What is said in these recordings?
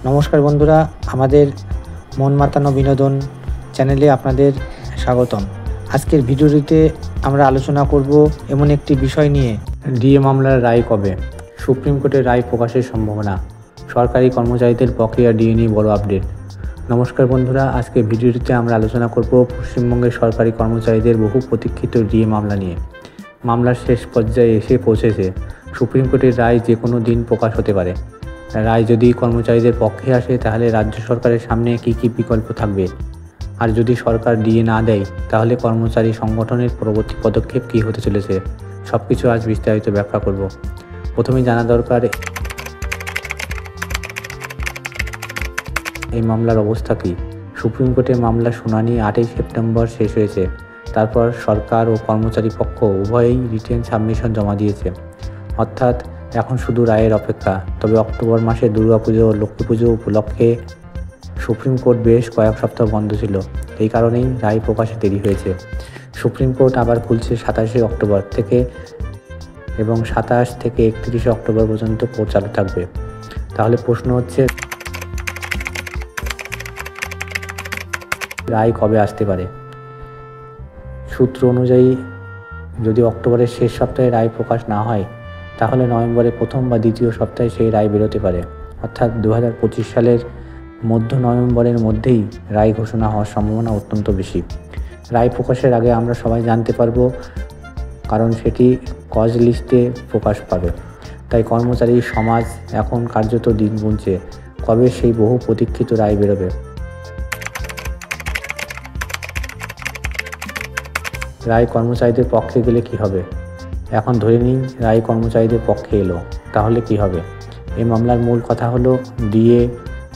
নমস্কার বন্ধুরা, আমাদের মন মাতানো বিনোদন চ্যানেলে আপনাদের স্বাগতম। আজকের ভিডিওটিতে আমরা আলোচনা করব এমন একটি বিষয় নিয়ে, ডিএ মামলার রায় কবে, সুপ্রিম কোর্টের রায় প্রকাশের সম্ভাবনা, সরকারি কর্মচারীদের প্রক্রিয়া ডিএ নিয়ে বড় আপডেট। নমস্কার বন্ধুরা, আজকে ভিডিওটিতে আমরা আলোচনা করব পশ্চিমবঙ্গের সরকারি কর্মচারীদের বহু প্রতীক্ষিত ডিএ মামলা নিয়ে। মামলার শেষ পর্যায়ে এসে পৌঁছেছে। সুপ্রিম কোর্টের রায় যে কোনো দিন প্রকাশ হতে পারে। রায় যদি কর্মচারীদের পক্ষে আসে তাহলে রাজ্য সরকারের সামনে কী কী বিকল্প থাকবে, আর যদি সরকার ডিএ না দেয় তাহলে কর্মচারী সংগঠনের পরবর্তী পদক্ষেপ কী হতে চলেছে, সব কিছু আজ বিস্তারিত ব্যাখ্যা করব। প্রথমেই জানা দরকার এই মামলার অবস্থা কী। সুপ্রিম কোর্টে মামলার শুনানি 8ই সেপ্টেম্বর শেষ হয়েছে। তারপর সরকার ও কর্মচারী পক্ষ উভয়ই রিটেন সাবমিশন জমা দিয়েছে, অর্থাৎ এখন শুধু রায়ের অপেক্ষা। তবে অক্টোবর মাসে দুর্গাপুজো ও লক্ষ্মী পুজো উপলক্ষে সুপ্রিম কোর্ট বেশ কয়েক সপ্তাহ বন্ধ ছিল, এই কারণেই রায় প্রকাশে দেরি হয়েছে। সুপ্রিম কোর্ট আবার খুলছে 27শে অক্টোবর থেকে এবং 27 থেকে 31শে অক্টোবর পর্যন্ত কোর্ট চালু থাকবে। তাহলে প্রশ্ন হচ্ছে, রায় কবে আসতে পারে? সূত্র অনুযায়ী যদি অক্টোবরের শেষ সপ্তাহে রায় প্রকাশ না হয় তাহলে নভেম্বরের প্রথম বা দ্বিতীয় সপ্তাহে সেই রায় বেরোতে পারে, অর্থাৎ 2025 সালের মধ্য নভেম্বরের মধ্যেই রায় ঘোষণা হওয়ার সম্ভাবনা অত্যন্ত বেশি। রায় প্রকাশের আগে আমরা সবাই জানতে পারবো, কারণ সেটি কজ লিস্টে প্রকাশ পাবে। তাই কর্মচারী সমাজ এখন কার্যত দিন গুনছে কবে সেই বহু প্রতীক্ষিত রায় বেরোবে। রায় কর্মচারীদের পক্ষে গেলে কি হবে? এখন ধরে নিই রায় কর্মচারীদের পক্ষে এলো, তাহলে কি হবে? এই মামলার মূল কথা হলো, ডিএ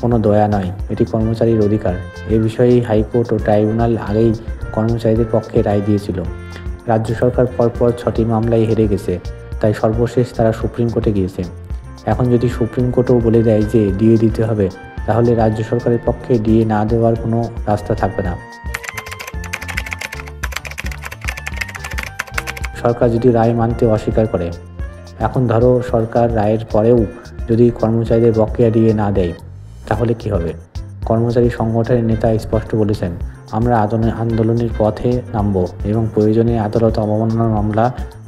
কোনো দয়া নয়, এটি কর্মচারীর অধিকার। এ বিষয়েই হাইকোর্ট ও ট্রাইব্যুনাল আগেই কর্মচারীদের পক্ষে রায় দিয়েছিল। রাজ্য সরকার পরপর 6টি মামলায় হেরে গেছে, তাই সর্বশেষ তারা সুপ্রিম কোর্টে গিয়েছে। এখন যদি সুপ্রিম কোর্টও বলে দেয় যে ডিএ দিতে হবে, তাহলে রাজ্য সরকারের পক্ষে ডিএ না দেওয়ার কোনো রাস্তা থাকবে না। সরকার যদি রায় মানতে অস্বীকার করে, এখন ধরো সরকার রায়ের পরেও যদি কর্মচারীদের বকেয়া ডিএ না দেয়, তাহলে কি হবে? কর্মচারী সংগঠনের নেতা স্পষ্ট বলেছেন, আমরা আন্দোলনের পথে নামব এবং প্রয়োজনে আদালত অবমাননার মামলা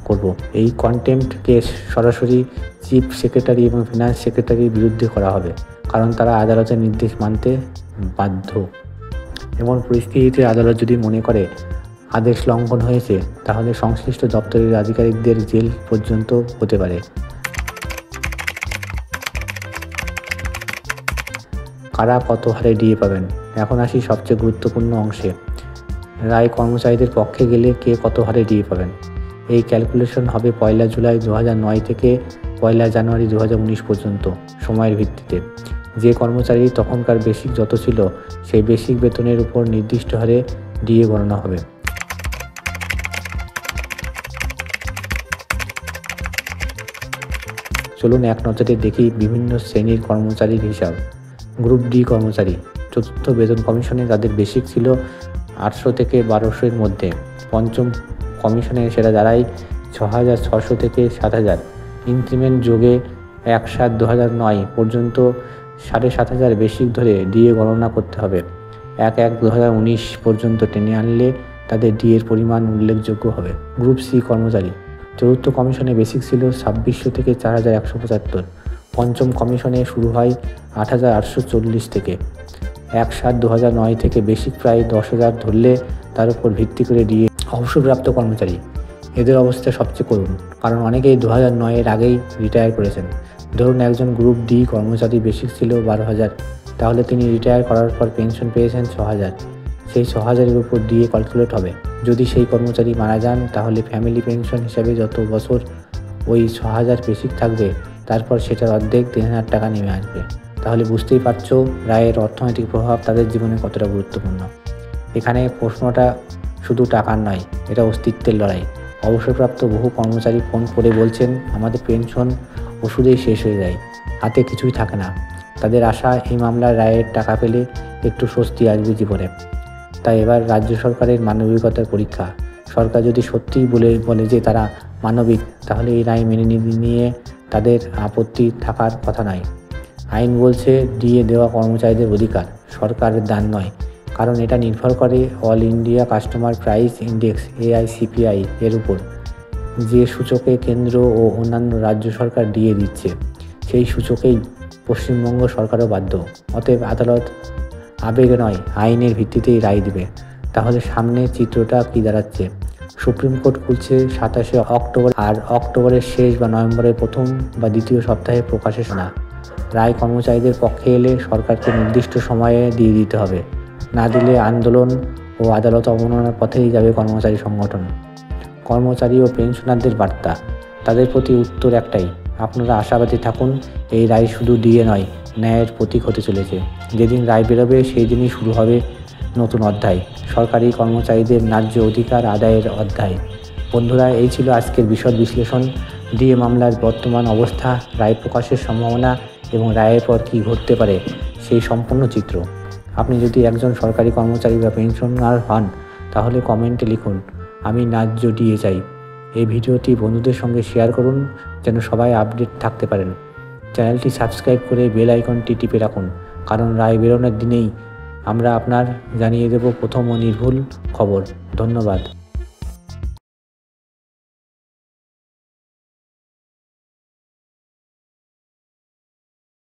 করব। এই কন্টেম্পট কেস সরাসরি চিফ সেক্রেটারি এবং ফিনান্স সেক্রেটারির বিরুদ্ধে করা হবে, কারণ তারা আদালতের নির্দেশ মানতে বাধ্য। এমন পরিস্থিতিতে আদালত যদি মনে করে আদেশ লঙ্ঘন হয়েছে, তাহলে সংশ্লিষ্ট দপ্তরের আধিকারিকদের জেল পর্যন্ত হতে পারে। কারা কত হারে ডিএ পাবেন? এখন আসি সবচেয়ে গুরুত্বপূর্ণ অংশে। রায় কর্মচারীদের পক্ষে গেলে কে কত হারে ডিএ পাবেন? এই ক্যালকুলেশন হবে 1 জুলাই 2009 থেকে 1 জানুয়ারি 2019 পর্যন্ত সময়ের ভিত্তিতে। যে কর্মচারী তখনকার বেসিক যত ছিল, সেই বেসিক বেতনের উপর নির্দিষ্ট হারে ডিএ গণনা হবে। চলুন এক নজরে দেখি বিভিন্ন শ্রেণীর কর্মচারীর হিসাব। গ্রুপ ডি কর্মচারী, চতুর্থ বেতন কমিশনে তাদের বেসিক ছিল 800 থেকে 1200 মধ্যে। পঞ্চম কমিশনে সেটা দাঁড়ায় 6600 থেকে 7000। ইনক্রিমেন্ট যোগে 1/7/2009 পর্যন্ত 7500 বেসিক ধরে ডিএ গণনা করতে হবে। 1/1/2019 পর্যন্ত টেনে আনলে তাদের ডিএর পরিমাণ উল্লেখযোগ্য হবে। গ্রুপ সি কর্মচারী, চতুর্থ কমিশনে বেসিক ছিল 2600 থেকে 4175। পঞ্চম কমিশনে শুরু হয় 8840 থেকে। 1/7/2009 থেকে বেসিক প্রায় 10,000 ধরলে তার উপর ভিত্তি করে ডিএ। অবসরপ্রাপ্ত কর্মচারী, এদের অবস্থা সবচেয়ে করুণ, কারণ অনেকেই 2009-এর আগেই রিটায়ার করেছেন। ধরুন একজন গ্রুপ ডি কর্মচারী বেসিক ছিল 12,000, তাহলে তিনি রিটায়ার করার পর পেনশন পেয়েছেন 6,000। সেই 6,000-এর উপর ডিএ ক্যালকুলেট হবে। যদি সেই কর্মচারী মারা যান, তাহলে ফ্যামিলি পেনশন হিসাবে যত বছর ওই 6,000 বেসিক থাকবে, তারপর সেটার অর্ধেক 3,000 টাকা নেমে আসবে। তাহলে বুঝতেই পারছো রায়ের অর্থনৈতিক প্রভাব তাদের জীবনে কতটা গুরুত্বপূর্ণ। এখানে প্রশ্নটা শুধু টাকার নয়, এটা অস্তিত্বের লড়াই। অবসরপ্রাপ্ত বহু কর্মচারী ফোন করে বলছেন, আমাদের পেনশন ওষুধেই শেষ হয়ে যায়, হাতে কিছুই থাকে না। তাদের আশা এই মামলার রায়ের টাকা পেলে একটু স্বস্তি আসবে জীবনে। তাই এবার রাজ্য সরকারের মানবিকতার পরীক্ষা। সরকার যদি সত্যিই বলে যে তারা মানবিক, তাহলে এই রায় মেনে নিয়ে তাদের আপত্তি থাকার কথা নয়। আইন বলছে ডিএ দেওয়া কর্মচারীদের অধিকার, সরকারের দান নয়, কারণ এটা নির্ভর করে all India customer price index AICPI এর উপর। যে সূচকে কেন্দ্র ও অন্যান্য রাজ্য সরকার ডিএ দিচ্ছে, সেই সূচকেই পশ্চিমবঙ্গ সরকারও বাধ্য। অতএব আদালত আবেগে নয়, আইনের ভিত্তিতেই রায় দিবে। তাহলে সামনে চিত্রটা কি দাঁড়াচ্ছে? সুপ্রিম কোর্ট খুলছে 27শে অক্টোবর, আর অক্টোবরের শেষ বা নভেম্বরের প্রথম বা দ্বিতীয় সপ্তাহে প্রকাশে শোনা। রায় কর্মচারীদের পক্ষে এলে সরকারকে নির্দিষ্ট সময়ে দিয়ে দিতে হবে, না দিলে আন্দোলন ও আদালত অবমাননার পথেই যাবে কর্মচারী সংগঠন। কর্মচারী ও পেনশনারদের বার্তা, তাদের প্রতি উত্তর একটাই, আপনারা আশাবাদী থাকুন। এই রায় শুধু দিয়ে নয়, ন্যায়ের প্রতীক হতে চলেছে। যেদিন রায় বেরোবে সেই দিনই শুরু হবে নতুন অধ্যায়, সরকারি কর্মচারীদের ন্যায্য অধিকার আদায়ের অধ্যায়। বন্ধুরা, এই ছিল আজকের বিশদ বিশ্লেষণ। ডিএ মামলার বর্তমান অবস্থা, রায় প্রকাশের সম্ভাবনা এবং রায়ের পর কী ঘটতে পারে সেই সম্পূর্ণ চিত্র। আপনি যদি একজন সরকারি কর্মচারী বা পেনশনার হন, তাহলে কমেন্টে লিখুন, আমি ন্যায্য ডিএ চাই। এই ভিডিওটি বন্ধুদের সঙ্গে শেয়ার করুন যেন সবাই আপডেট থাকতে পারেন। চ্যানেলটি সাবস্ক্রাইব করে বেল আইকনটি টিপে রাখুন, কারণ রায় বেরোনোর দিনেই আমরা আপনার জানিয়ে দেব প্রথম ও নির্ভুল খবর। ধন্যবাদ।